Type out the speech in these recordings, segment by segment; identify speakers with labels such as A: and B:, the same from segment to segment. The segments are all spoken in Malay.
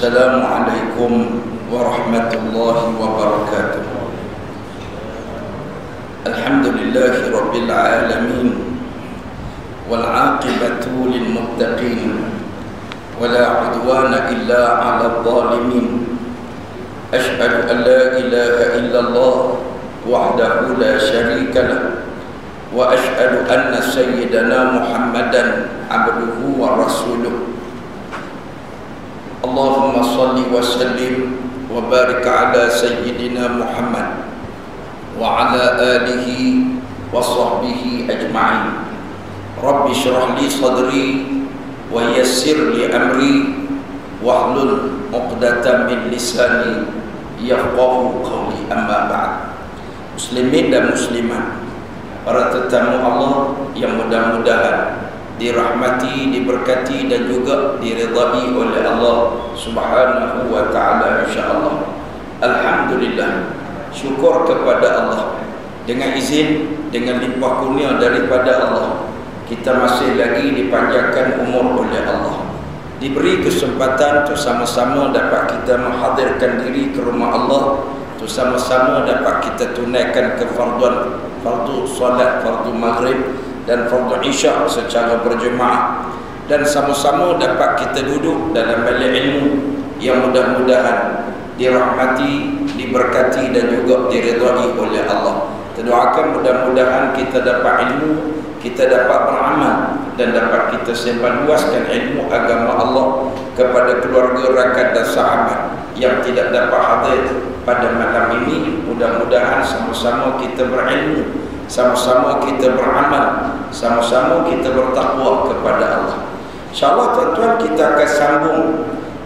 A: Assalamualaikum warahmatullahi wabarakatuh. Alhamdulillahi rabbil alamin, wal aqibatu lil muttaqin, wala udwana illa 'alal zalimin. Asyhadu an la ilaha illallah wahdahu la syarika lah, wa asyhadu anna sayyidana Muhammadan abduhu wa rasuluh. Allahumma salli wa sallim wa barik ala sayyidina Muhammad wa ala alihi wa sahbihi ajma'in. Rabbi syrah li sadri wa yassir li amri wahlul 'uqdatam min lisani yafqahu qawli, amma ba'd. Muslimin dan muslimat, para tetamu Allah yang mudah-mudahan dirahmati, diberkati dan juga diridai oleh Allah Subhanahu wa ta'ala, insyaAllah. Alhamdulillah, syukur kepada Allah. Dengan izin, dengan limpah kurnia daripada Allah, kita masih lagi dipanjangkan umur oleh Allah, diberi kesempatan untuk sama-sama dapat kita menghadirkan diri ke rumah Allah, untuk sama-sama dapat kita tunaikan kefarduan, fardu solat, fardu maghrib dan fardu isya secara berjemaah, dan sama-sama dapat kita duduk dalam bilik ilmu yang mudah-mudahan dirahmati, diberkati dan juga diridai oleh Allah. Kita doakan mudah-mudahan kita dapat ilmu, kita dapat beramal dan dapat kita simpan luaskan ilmu agama Allah kepada keluarga, rakan dan sahabat yang tidak dapat hadir pada malam ini. Mudah-mudahan sama-sama kita berilmu, sama-sama kita beramal, sama-sama kita bertakwa kepada Allah. InsyaAllah tuan-tuan, kita akan sambung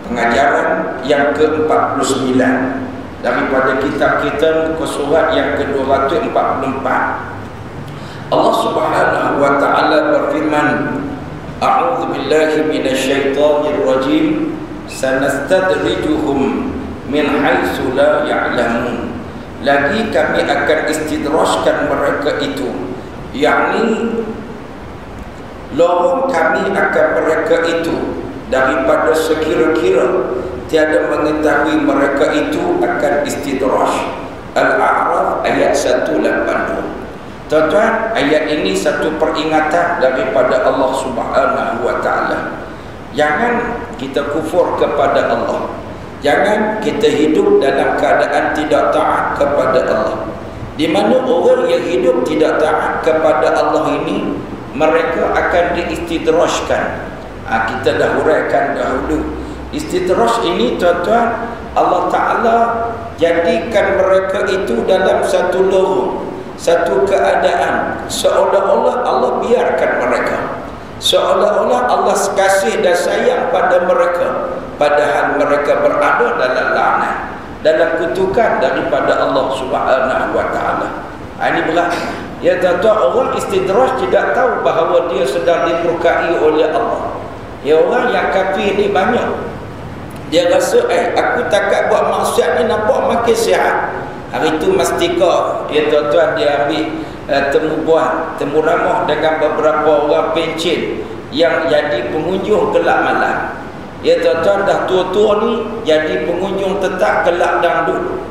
A: pengajaran yang ke-49 daripada kitab kita, muka surat yang ke-244. Allah Subhanahu wa ta'ala berfirman, A'udzu billahi minasyaitonir rajim, sanastadrijuhum min haitsu la ya'lamun. Lagi kami akan istidrajkan mereka itu, yakni lorong kami akan mereka itu daripada sekira-kira tiada mengetahui mereka itu akan istidraj. Al-A'raf ayat 182. Tuan-tuan, ayat ini satu peringatan daripada Allah Subhanahu wa ta'ala. Jangan kita kufur kepada Allah, jangan kita hidup dalam keadaan tidak taat kepada Allah. Di mana orang yang hidup tidak taat kepada Allah ini, mereka akan diistidrajkan. Kita dah huraikan dahulu. Istidraj ini, tuan-tuan, Allah Ta'ala jadikan mereka itu dalam satu lorong, satu keadaan seolah-olah Allah biarkan mereka, seolah-olah Allah kasih dan sayang pada mereka, padahal mereka berada dalam laknat, dalam kutukan daripada Allah Subhanahu wa ta'ala. Ini berat. Ya tuan-tuan, orang istidraj tidak tahu bahawa dia sedang dimurkai oleh Allah. Ya, orang yang kafir ni banyak, dia rasa aku takat buat maksiat ni nampak makin sihat. Hari itu Mastika, ya tuan-tuan, dia ambil temu buah, temu ramah dengan beberapa orang pencen yang jadi pengunjung kelab malam. Ya tuan-tuan, dah tua-tua ni jadi pengunjung tetap kelab dangdut.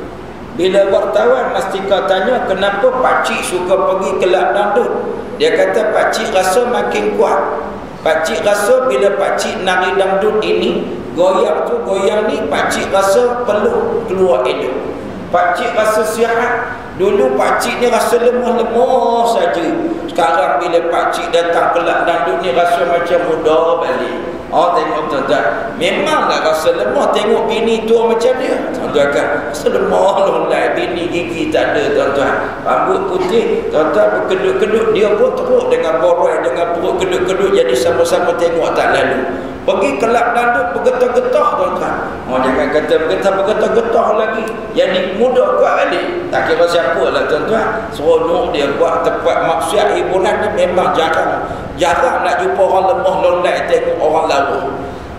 A: Bila wartawan Mastika tanya kenapa pakcik suka pergi kelab dangdut, dia kata pakcik rasa makin kuat. Pakcik rasa bila pakcik nari dangdut ini, goyang tu goyang ni, pakcik rasa perlu keluar hidup. Pakcik rasa sihat. Dulu pakcik ni rasa lemah-lemah saja. Sekarang bila pakcik datang kelab dangdut ni rasa macam muda balik. Tengok tuan-tuan, memanglah rasa lemah tengok bini tua macam dia. Tuan-tuan kan, rasa lemah lolai, bini gigi tak ada tuan-tuan, rambut putih, tuan-tuan berkedut-kedut, dia pun teruk dengan boroi, dengan perut kedut-kedut, jadi sama-sama tengok tak lalu. Pergi kelab dangdut bergetah-getah tuan-tuan. Jangan kata bergetah-getah lagi, jadi muda kuat balik. Tak kira siapa lah tuan-tuan, seronok dia buat tempat maksiat hiburan ni memang jarang nak jumpa orang lemah lolai tengok orang lawa.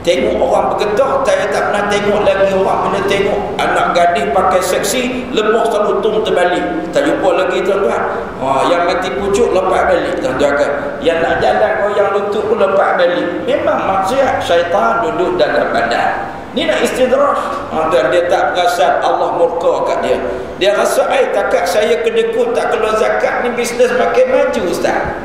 A: Tengok orang bergetah, saya tak pernah tengok lagi orang bila tengok anak gadis pakai seksi, lemah selutung terbalik. Tak jumpa lagi tuan-tuan. Yang mati pucuk lepas balik tuan-tuan kan. Yang nak jalan goyang lutut pun lepas balik. Memang maksiat, syaitan duduk dalam badan. Ni nak istidraj. Dan dia tak perasan Allah murka kat dia. Dia rasa, takat saya kedekut tak keluar zakat ni bisnes makin maju ustaz.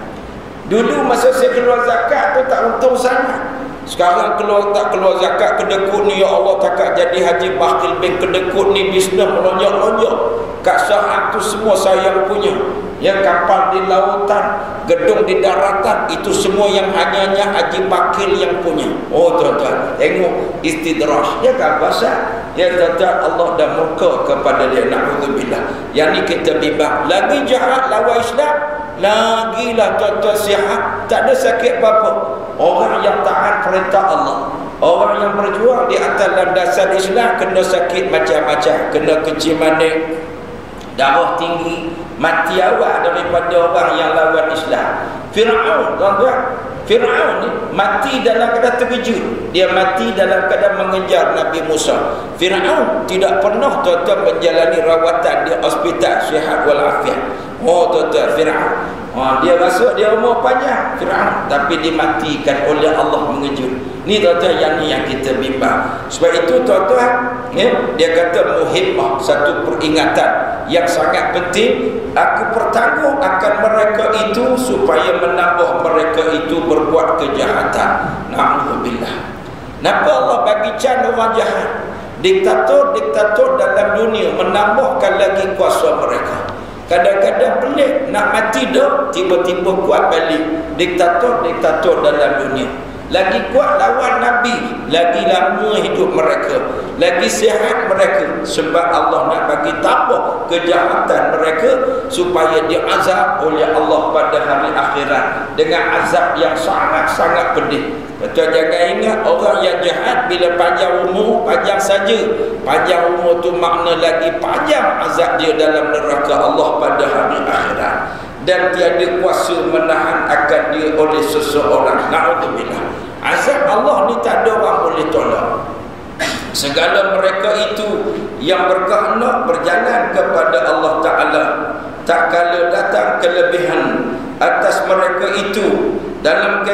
A: Dulu masa saya keluar zakat tu tak untung sangat. Sekarang tak keluar zakat kedekut ni, ya Allah, takat jadi haji bakil bin kedekut ni bisnes melonjak-lonjak. Kat Sahab tu semua saya yang punya. Yang kapal di lautan, gedung di daratan, itu semua yang hanya haji bakil yang punya. Oh tuan-tuan, tengok istidraj. Ya kan pasal? Ya tuan-tuan, Allah dah murka kepada dia. Na'udzubillah. Yang ni kita bimbang. Lagi jahat lawan Islam, lagilah tuan-tuan sihat, tak ada sakit apa-apa. Orang yang taat perintah Allah, orang yang berjuang di atas landasan Islam, kena sakit macam-macam, kena kecil manik, darah tinggi, mati awal daripada orang yang lawan Islam. Fir'aun, tuan-tuan, Fir'aun ni mati dalam keadaan terkejut. Dia mati dalam keadaan mengejar Nabi Musa. Fir'aun tidak pernah tuan-tuan menjalani rawatan di hospital sihat walafiat. Oh tuan-tuan, Fir'aun, dia masuk, dia umur panjang Fir'aun, tapi dimatikan oleh Allah mengejut. Ni tuan-tuan, yang kita bimbang. Sebab itu tuan-tuan, dia kata muhimmah, satu peringatan yang sangat penting. Aku bertangguh akan mereka itu supaya menambah mereka itu berbuat kejahatan. Na'udzubillah. Kenapa Allah bagi can orang jahat? Diktator dalam dunia menambahkan lagi kuasa mereka. Kadang-kadang pelik, nak mati dah, tiba-tiba kuat balik. Diktator dalam dunia. Lagi kuat lawan Nabi, lagi lama hidup mereka, lagi sihat mereka. Sebab Allah nak bagi tambah kejahatan mereka supaya diazab oleh Allah pada hari akhirat dengan azab yang sangat-sangat pedih. Betul, jangan ingat orang yang jahat bila panjang umur, panjang saja. Panjang umur tu makna lagi panjang azab dia dalam neraka Allah pada hari akhirat. Dan tiada kuasa menahan akan dia oleh seseorang. Na'udzubillah. Azab Allah ni tak ada orang boleh tolak. Segala mereka itu yang berkehendak berjalan kepada Allah Ta'ala, tak kala datang kelebihan atas mereka itu dalam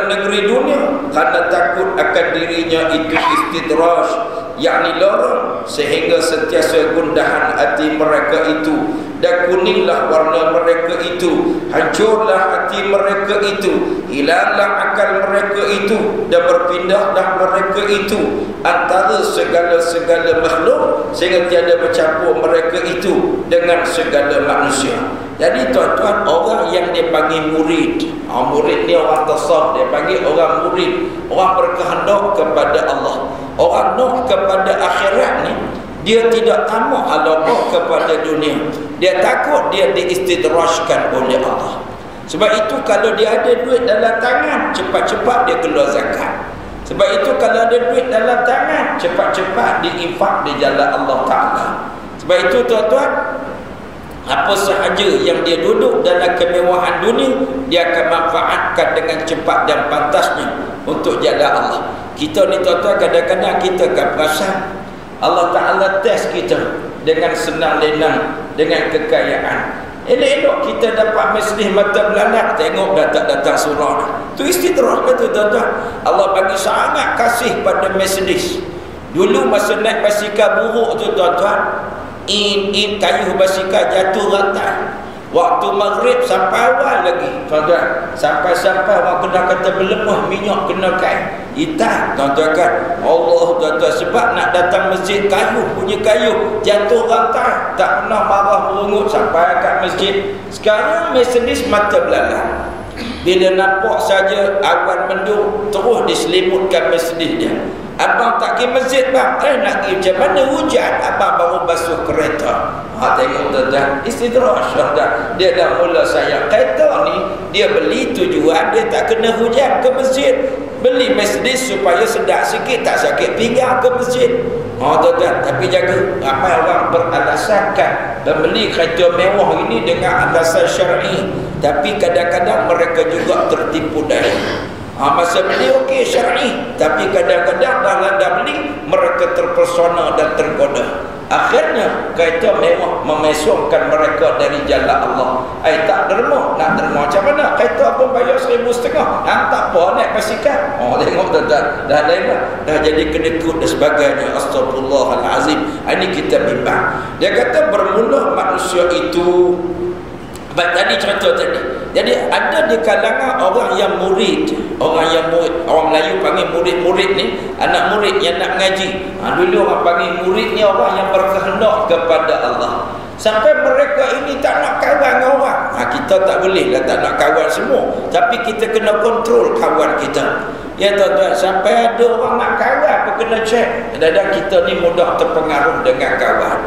A: negeri dunia, kerana takut akan dirinya itu istidraj, yakni lorong, sehingga sentiasa gundahan hati mereka itu, dan kuninglah warna mereka itu, hancurlah hati mereka itu, hilanglah akal mereka itu, dan berpindahlah mereka itu antara segala-segala makhluk, sehingga tiada bercampur mereka itu dengan segala manusia. Jadi tuan-tuan, orang yang dia panggil murid, murid ni orang tasawuf, dia panggil orang murid, orang berkehendak kepada Allah, orang nak kepada akhirat ni, dia tidak tamak apa kepada dunia. Dia takut dia diistidrajkan oleh Allah. Sebab itu kalau dia ada duit dalam tangan, cepat-cepat dia keluar zakat. Sebab itu kalau ada duit dalam tangan, cepat-cepat diinfak di jalan Allah Ta'ala. Sebab itu tuan-tuan, apa sahaja yang dia duduk dalam kemewahan dunia, dia akan manfaatkan dengan cepat dan pantasnya untuk jalan Allah. Kita ni tuan-tuan, kadang-kadang kita akan perasan Allah Ta'ala test kita dengan senang lenang, dengan kekayaan. Elok-elok kita dapat majlis mata belalang, tengok dah tak datang surah. Tu istidraj tu tuan-tuan. Allah bagi sangat kasih pada majlis. Dulu masa naik basikal buruk tu tuan-tuan, kayu basikal jatuh rantai. Waktu maghrib sampai awal lagi tuan-tuan, sampai-sampai orang kena kata berlemuh minyak kena kain hitam tuan-tuan kan. Allah tuan-tuan, sebab nak datang masjid kayu, punya kayu jatuh rantai, tak pernah marah merungut sampai kat masjid. Sekarang majlis mata belalang, bila nampak saja awan mendung terus diselimutkan masjid dia. Abang tak pergi masjid bang, nak pergi macam mana hujan, abang baru basuh kereta. Tengok tuan-tuan, istidraj tuan-tuan. Dia dah mula sayang kereta ni, dia beli tujuan dia tak kena hujan ke masjid. Beli majlis supaya sedap sikit, tak sakit pinggang ke masjid. Tuan-tuan, tapi jaga, ramai orang beralasankan membeli kereta mewah ini dengan alasan syar'i, tapi kadang-kadang mereka juga tertipu daya. Masa beli okey syar'i, tapi kadang-kadang dah beli mereka terpesona dan tergoda. Akhirnya kereta mewah memesongkan mereka dari jalan Allah. Tak derma, nak derma macam mana? Kereta pun pun bayar 1,500. Tak apa, naik basikal. Tengok tuan-tuan, dah lain dah jadi kedekut dan sebagainya. Astagfirullahalazim. Ini kita bimbang. Dia kata bermula manusia itu, tadi cerita tadi. Jadi ada di kalangan orang yang murid, orang Melayu panggil murid-murid ni, anak murid yang nak mengaji. Dulu orang panggil murid ni orang yang berkehendak kepada Allah. Sampai mereka ini tak nak kawan dengan orang. Kita tak boleh lah tak nak kawan semua, tapi kita kena kontrol kawan kita. Ya tuan-tuan, sampai ada orang nak kawan pun kena cek. Kadang-kadang kita ni mudah terpengaruh dengan kawan.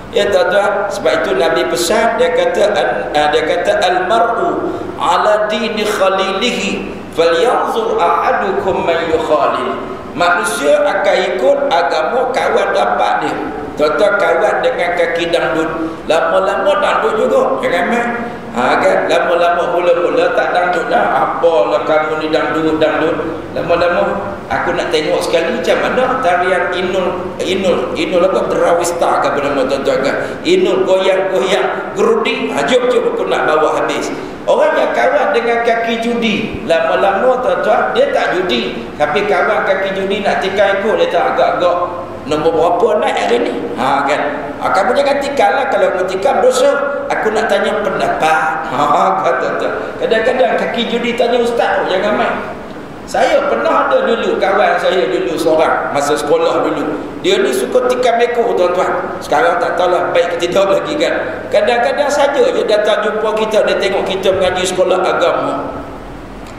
A: Ya tuan-tuan, sebab itu Nabi pesan, dia kata al-mar'u ala dini khalilihi falyanzur ahadukum man yukhalil. Manusia akan ikut agama kawan dapat dia. Tuan-tuan, kawan dengan kaki dangdut, lama-lama dangdut juga. Jangan main. Kan lama-lama mula-mula tak dangdut dah. Apalah kamu ni dangdut. Lama-lama aku nak tengok sekali macam mana tarian Inul apa, Drawista ke apa nama tuan-tuan kan. Inul goyang-goyang gerudi. Jom aku nak bawa habis. Orang yang kawan dengan kaki judi, lama-lama tuan-tuan dia tak judi, tapi kawan kaki judi nak tikar ikut, dia tak agak-agak nombor berapa naik hari ni. Kan. Kamu jangan tikar lah. Kalau kamu tikar dosa. Aku nak tanya pendapat. Kata. Kadang-kadang kaki judi tanya ustaz, jangan main. Saya pernah ada dulu kawan saya dulu seorang masa sekolah dulu. Dia ni suka tikam ekor tuan-tuan. Sekarang tak tahulah baik ke tidak lagi kan. Kadang-kadang saja dia datang jumpa kita, dia tengok kita mengaji sekolah agama.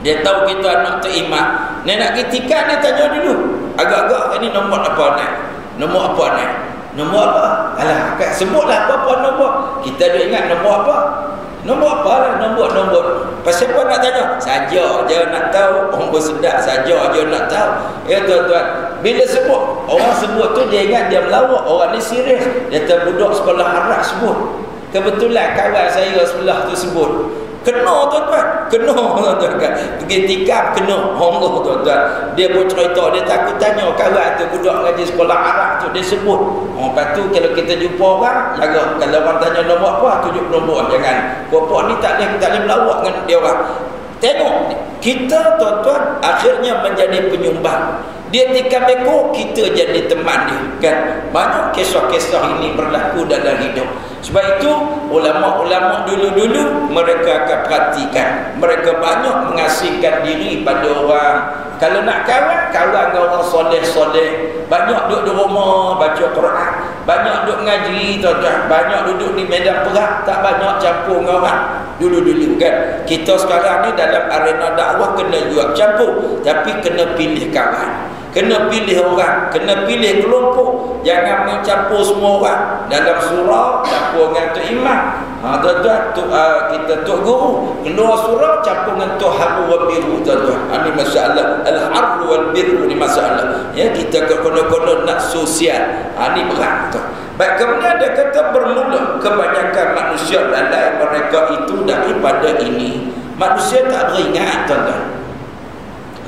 A: Dia tahu kita anak teriman. Dia nak pergi tikam, dia tanya dulu. Agak-agak ni nombor apa naik? Nombor apa naik? Nombor apa? Alah, sebutlah apa-apa nombor. Kita dah ingat nombor apa? Nombor apa lah? Nombor. Pasal apa nak tanya? Saja je nak tahu. Orang bersedak saja je nak tahu. Ya tuan-tuan, bila sebut, orang sebut tu dia ingat dia melawak. Orang ni serius. Dia terbudak sekolah Arab sebut. Kebetulan kawan saya sebelah tu sebut. Kena tuan-tuan. Pergi tikam kena. Allah tuan-tuan. Dia pun cerita, dia takut tanya kawan tu budak ngaji sekolah Arab tu, dia sebut. Lepas tu kalau kita jumpa orang, jaga. Kalau orang tanya nombor apa, tunjuk nombor. Jangan. Bapak ni tak boleh melawak dengan dia orang. Tengok, kita tuan-tuan akhirnya menjadi penyumbang. Dia tikam ekor, kita jadi teman dia kan. Banyak kisah-kisah ini berlaku dalam hidup. Sebab itu ulama-ulama dulu-dulu mereka akan perhatikan, mereka banyak mengasihkan diri pada orang. Kalau nak kawan dengan orang soleh-soleh. Banyak duduk di rumah baca Quran, banyak duduk ngaji tuan-tuan, banyak duduk di medan perang, tak banyak campur dengan orang. Dulu-dulu kan. Kita sekarang ni dalam arena dakwah kena juga campur, tapi kena pilih kawan. Kena pilih orang, kena pilih kelompok. Jangan mencampur semua orang. Dalam surau campur dengan Tok Imam. Tuan-tuan, kita Tok Guru. Keluar surau campur dengan Tok Haru wa Biru tuan-tuan. Ini masalah. Al-Haru wal Biru ni masalah. Ya, kita kono-kono nak sosial. Ini berat tuan. Baik, kemudian dia kata bermula kebanyakan manusia lalai mereka itu daripada ini. Manusia tak beringat tuan-tuan.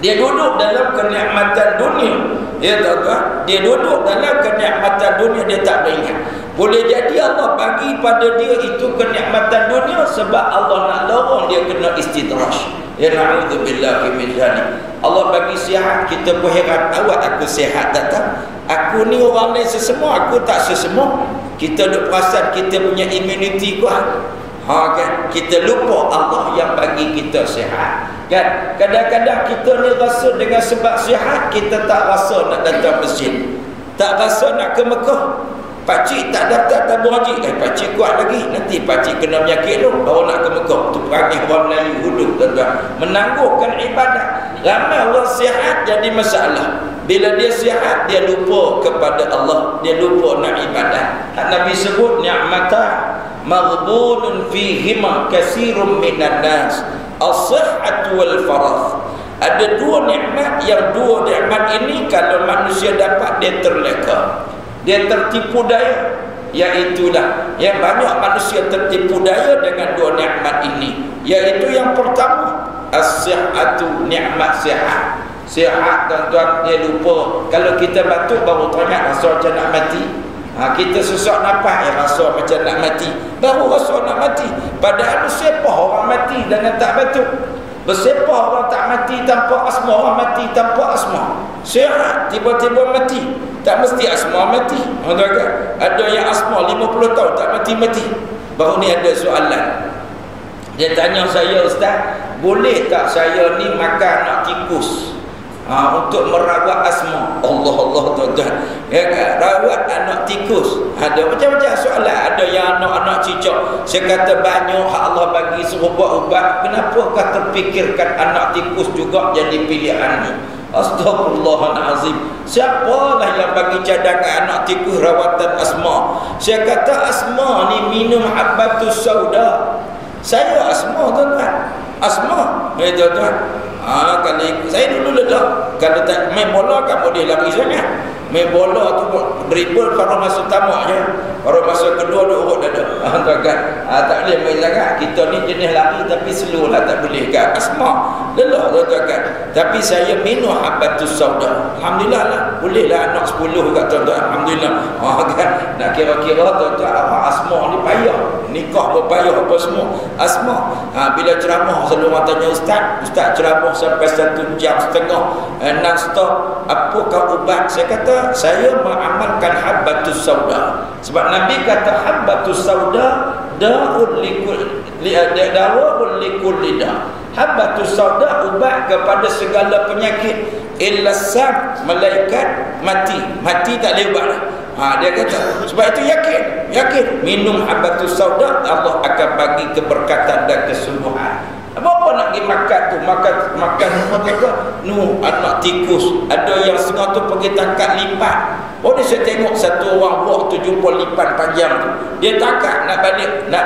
A: Dia duduk dalam kenikmatan dunia. Ya tuan-tuan, dia duduk dalam kenikmatan dunia, dia tak beringat. Boleh jadi Allah bagi pada dia itu kenikmatan dunia sebab Allah nak lorong dia kena istidraj. Ya na'udzubillah min dzalik. Allah bagi sihat, kita pun heran, awak aku sihat datang. Aku ni orang lain sesemua, aku tak sesemua. Kita duk perasan kita punya immunity kuat. Kan? Kita lupa Allah yang bagi kita sihat. Kan? Kadang-kadang kita ni rasa dengan sebab sihat, kita tak rasa nak datang masjid, tak rasa nak ke Mekah. Pakcik tak datang tabung haji. Pakcik kuat lagi. Nanti pakcik kena penyakit tu, baru nak ke Mekah. Tu perangai orang Melayu hudud tuan-tuan. Menangguhkan ibadat. Ramai orang sihat jadi masalah. Bila dia sihat, dia lupa kepada Allah, dia lupa nak ibadat. Nabi sebut ni'mata maghbunun fihima katsirun minan nas, as-sihhatu wal faragh. Ada dua nikmat, yang dua nikmat ini kalau manusia dapat dia terleka, dia tertipu daya. Iaitulah yang banyak manusia tertipu daya dengan dua nikmat ini. Iaitu yang pertama, as-sihhatu, nikmat sihat. Sihat tuan-tuan, dia lupa. Kalau kita batuk baru teringat rasa macam nak mati. Kita sesak nafas, rasa macam nak mati, baru rasa nak mati. Padahal siapa orang mati dengan tak batuk? Bersepah orang tak mati tanpa asma, orang mati tanpa asma. Sihat tiba-tiba mati, tak mesti asma mati. Ada yang asma 50 tahun tak mati-mati. Baru ni ada soalan. Dia tanya saya, Ustaz, boleh tak saya ni makan anak tikus untuk merawat asma? Allah tuan-tuan, ya kan? Rawat anak tikus. Ada macam-macam soalan. Ada yang anak-anak cicak. Saya kata banyak hak Allah bagi suruh buat ubat. Kenapa kau terfikirkan anak tikus juga jadi pilihanmu? Astaghfirullahalazim. Siapalah yang bagi cadangan anak tikus rawatan asma? Saya kata asma ni minum habbatus sauda. Saya asma tuan-tuan. Asma. Tuan-tuan. Kalau saya dulu ledak. Kalau tak main bola kan boleh lari sangat. Main bola tu dribble baru masa tamak je. Baru masa kedua duk urut dada. Tuan-tuan. Tak boleh main sangat. Kita ni jenis lari tapi slow lah, tak boleh kan. Asma. Lelah tuan-tuan. Tapi saya minum habbatus sauda. Alhamdulillah lah. Boleh lah anak 10 kat tuan-tuan. Alhamdulillah. Kan. Nak kira-kira tuan-tuan apa asma ni payah. Nikah berpayah apa semua. Asma. Bila ceramah selalu orang tanya Ustaz ceramah sampai 1 jam setengah non-stop, apakah ubat? Saya kata saya mengamalkan habbatus sauda. Sebab Nabi kata habbatus sauda da'ul likulli da'. Habbatus sauda ubat kepada segala penyakit. Illa sam, malaikat mati tak boleh ubat lah. Dia kata sebab itu yakin minum habbatus sauda Allah akan bagi keberkatan dan kesembuhan. Apa nak pergi makan tu? Makan anak tikus. Ada yang setengah tu pergi tangkap lipat. Dia saya tengok satu orang buat tu jumpa lipat panjang tu. Dia tangkap nak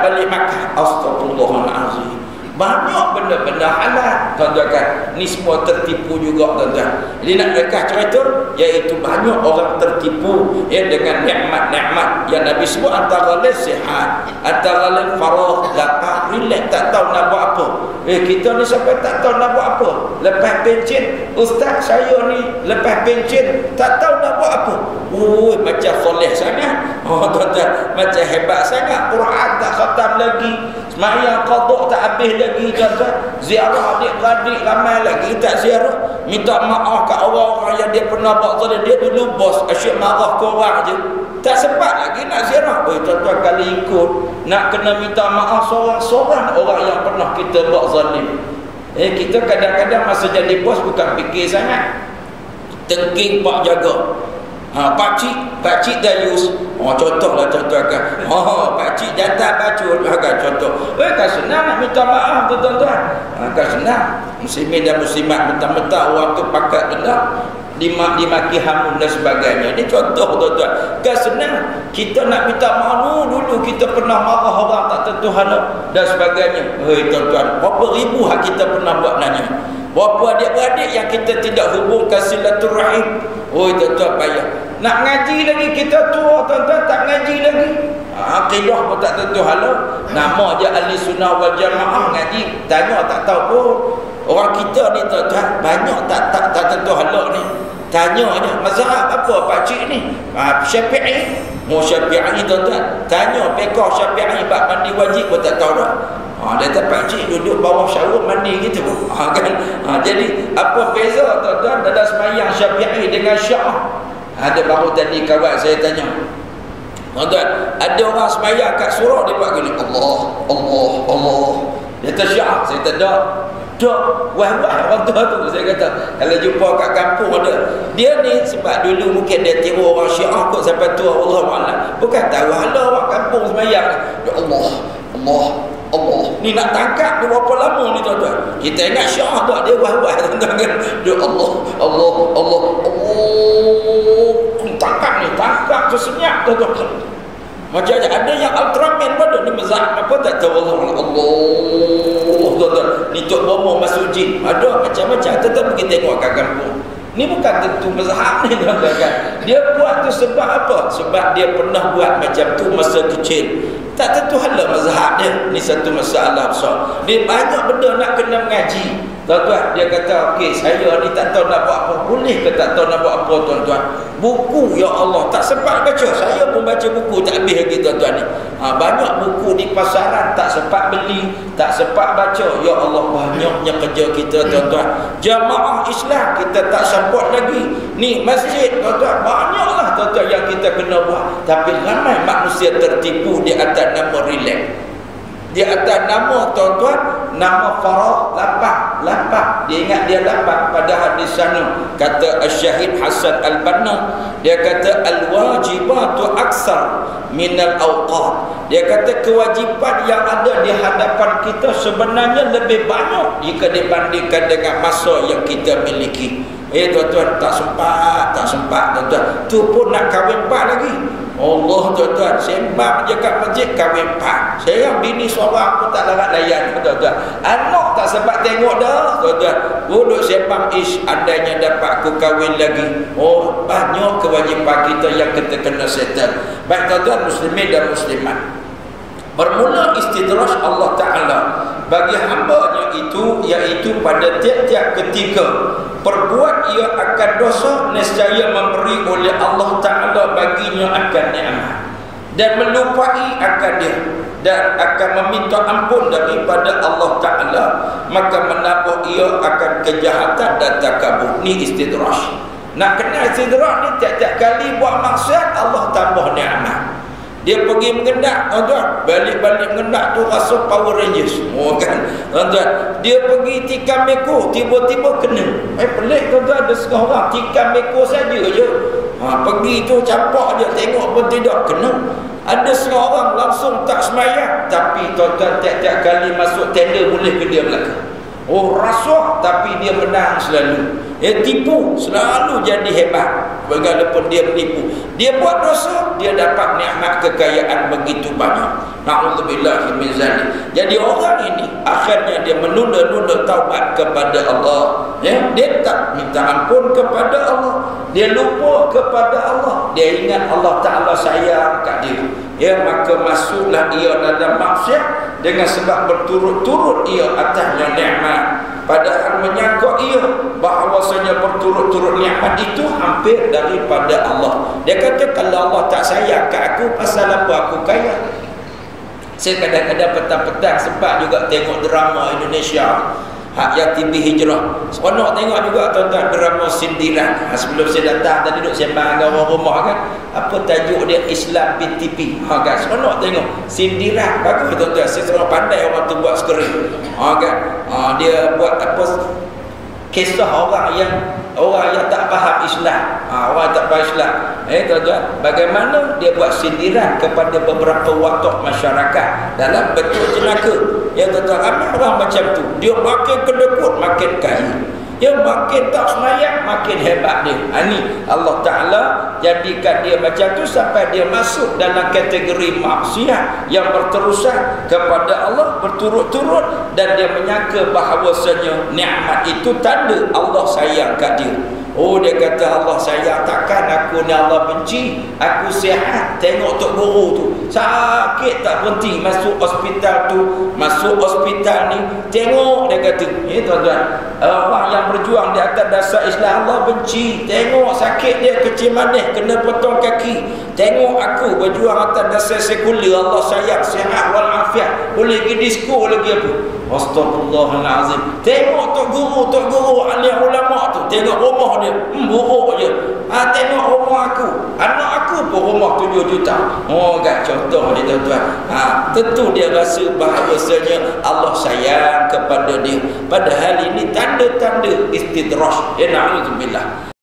A: balik makan. Astagfirullahalazim. Banyak benda-benda halal tuan-tuan kan. Ni semua tertipu juga tuan-tuan. Jadi nak rekah cerita, iaitu banyak orang tertipu dengan nikmat-nikmat yang Nabi sebut. Antara lain sihat, antara lain farah, lapar, relax, tak tahu nak buat apa. Kita ni sampai tak tahu nak buat apa. Lepas pencen, Ustaz saya ni lepas pencen tak tahu nak buat apa. Macam soleh sangat. Tuan-tuan, macam hebat sangat. Quran tak khatam lagi, semayang qadha tak habis lagi tuan-tuan. Ziarah adik-beradik ramai lagi tak ziarah. Minta maaf kat orang-orang yang dia pernah buat zalim. Dia dulu bos, asyik marah korang je. Tak sempat lagi nak ziarah. Tuan-tuan, kali ikut nak kena minta maaf seorang-seorang orang yang pernah kita buat zalim. Kita kadang-kadang masa jadi bos bukan fikir sangat. Tengking pak jaga. Pakcik Dayus. Contohlah contohkan. Pakcik jantan bacul kan contoh. Kan senang nak minta maaf tu tuan-tuan. Kan senang. Muslimin dan muslimat mentang-mentang orang tu pakat benda dimaki hamun dan sebagainya. Ini contoh tuan-tuan. Kan senang. Kita nak minta maaf dulu kita pernah marah orang tak tentu hala dan sebagainya. Tuan-tuan, berapa ribu hak kita pernah buat nanya. Berapa adik-beradik yang kita tidak hubungkan silaturahim. Tuan-tuan payah. Nak ngaji lagi kita tua tuan-tuan tak ngaji lagi. Akidah pun tak tentu hala. Nama je ahli sunnah wal jamaah ngaji. Tanya tak tahu pun. Orang kita ni tuan-tuan banyak tak tentu hala ni. Tanya je mazhab apa pakcik ni? Syafi'i. Mau Syafi'i tuan-tuan. Tanya fiqh Syafi'i bab mandi wajib pun tak tahu dah. Dia kata pakcik duduk bawah syarul mandi gitu. Kan? Jadi apa beza tuan-tuan dalam sembahyang Syafi'i dengan Syiah? Ada baru tadi kawan saya tanya, tuan-tuan, ada orang sembahyang kat surau dia buat gini, Allah. Dia kata Syiah, saya kata tak, wah orang tua tu. Saya kata kalau jumpa kat kampung ada. Dia ni sebab dulu mungkin dia tiru orang Syiah kot sampai tua, Allah. Bukan tahu hala orang kampung sembahyang. Ya Allah. Ni nak tangkap dia berapa lama ni tuan-tuan. Kita ingat Syiah tak, dia wah tuan-tuan kan. Dia Allah. Tangkap sesenyap tuan-tuan. Macam ada yang Ultraman pada ni mazhab apa tak tahu. Allah tuan-tuan. Ni tok bomo masuk jin. Ada macam-macam. Tetap pergi tengok kat kampung. Ni bukan tentu mazhab ni tuan-tuan kan. Dia buat tu sebab apa? Sebab dia pernah buat macam tu masa kecil. Tak tentu hala mazhab dia. Ni satu masalah besar. Dia banyak benda nak kena mengaji. Tuan-tuan, dia kata, okey, saya ni tak tahu nak buat apa. Boleh ke tak tahu nak buat apa, tuan-tuan? Buku, ya Allah, tak sempat baca. Saya pun baca buku tak habis lagi, tuan-tuan ni. Banyak buku di pasaran, tak sempat beli, tak sempat baca. Ya Allah, banyaknya kerja kita, tuan-tuan. Jamaah Islam, kita tak support lagi. Ni, masjid, tuan-tuan, banyaklah, tuan-tuan, yang kita kena buat. Tapi ramai manusia tertipu di atas nama relax. Di atas nama, tuan-tuan, nama Farah, lapang. Dia ingat dia lapang. Padahal di sana kata Syahid Hasan Al-Banna, dia kata al-wajibatu aksar minal awqat. Dia kata kewajipan yang ada di hadapan kita sebenarnya lebih banyak jika dibandingkan dengan masa yang kita miliki. Tuan-tuan, tak sempat tuan-tuan. Tu pun nak kahwin 4 lagi. Allah, tuan-tuan, sembang je kat masjid kahwin 4. Saya bini seorang pun tak larat layan, tuan-tuan. Anak tak sempat tengok dah, tuan-tuan. Duduk sembang, andainya dapat aku kahwin lagi. Oh, banyak kewajipan kita yang kita kena settle. Baik, tuan-tuan, muslimin dan muslimat. Bermula istidraj Allah Ta'ala bagi hamba-Nya itu, iaitu pada tiap-tiap ketika perbuat ia akan dosa, nescaya memberi oleh Allah Ta'ala baginya akan nikmat dan melupai akan dia dan akan meminta ampun daripada Allah Ta'ala, maka menabur ia akan kejahatan dan takabur. Ni istidraj. Nak kenal istidraj ni, tiap-tiap kali buat maksiat Allah tambah nikmat. Dia pergi mengendak, tuan-tuan, balik-balik mengendak tu rasa Power Rangers. Kan, tuan-tuan, dia pergi tikam meko, tiba-tiba kena. Pelik, tuan-tuan, ada setengah orang tikam meko saja je. Pergi tu campak je, tengok pun tidak kena. Ada setengah orang langsung tak semayang, tapi tuan-tuan, tiap-tiap kali masuk tender boleh ke dia belakang. Oh, rasuah, tapi dia menang selalu. Tipu, selalu jadi hebat. Walaupun dia menipu, dia buat dosa, dia dapat nikmat kekayaan begitu banyak. Na'udzubillah min zalik. Jadi orang ini akhirnya dia menunda-nunda taubat kepada Allah. Dia tak minta ampun kepada Allah, dia lupa kepada Allah, dia ingat Allah Ta'ala sayang kat dia. Maka masuklah ia dalam maksiat dengan sebab berturut-turut ia atasnya nikmat. Padahal menyangka ia bahawasanya berturut-turut nikmat itu hampir daripada Allah. Dia kata, kalau Allah tak sayang kat aku, pasal apa aku kaya? Saya kadang-kadang petang-petang sempat juga tengok drama Indonesia, Hak Yatim Hijrah. Seronok tengok juga, tuan-tuan, drama sindiran. Sebelum saya datang tadi duduk sembang dengan orang rumah kan, apa tajuk dia, Islam PTP. Kan, seronok tengok sindiran. Bagus, tuan-tuan. Saya seorang pandai orang tu buat skrip. Kan, dia buat apa, kisah orang yang tak faham Islam. Orang tak faham Islam. Tuan-tuan, bagaimana dia buat sindiran kepada beberapa watak masyarakat dalam bentuk jenaka. Tuan-tuan, ramai orang macam tu. Dia makin kedekut makin kaya. Dia makin tak semayang makin hebat dia. Ini Allah Ta'ala jadikan dia macam tu sampai dia masuk dalam kategori maksiat yang berterusan kepada Allah berturut-turut, dan dia menyangka bahawasanya nikmat itu tanda Allah sayang kat dia. Oh, dia kata Allah sayang, takkan aku ni Allah benci. Aku sihat, tengok Tok Guru tu sakit tak berhenti, masuk hospital tu, masuk hospital ni, tengok, dia kata, tuan-tuan, orang yang berjuang di atas dasar Islam Allah benci. Tengok sakit dia kecil manis, kena potong kaki. Tengok aku berjuang atas dasar sekular, Allah sayang, sihat walafiat, boleh pergi disko lagi apa. Astagfirullahalazim. Tengok Tok Guru alim ulama tu, tengok rumah dia buruk je. Tengok rumah aku, anak aku pun rumah 7 juta. Kan, contoh dia, tuan-tuan. Tentu dia rasa bahawasanya Allah sayang kepada dia. Padahal ini tanda-tanda istidraj. Na'udzubillah.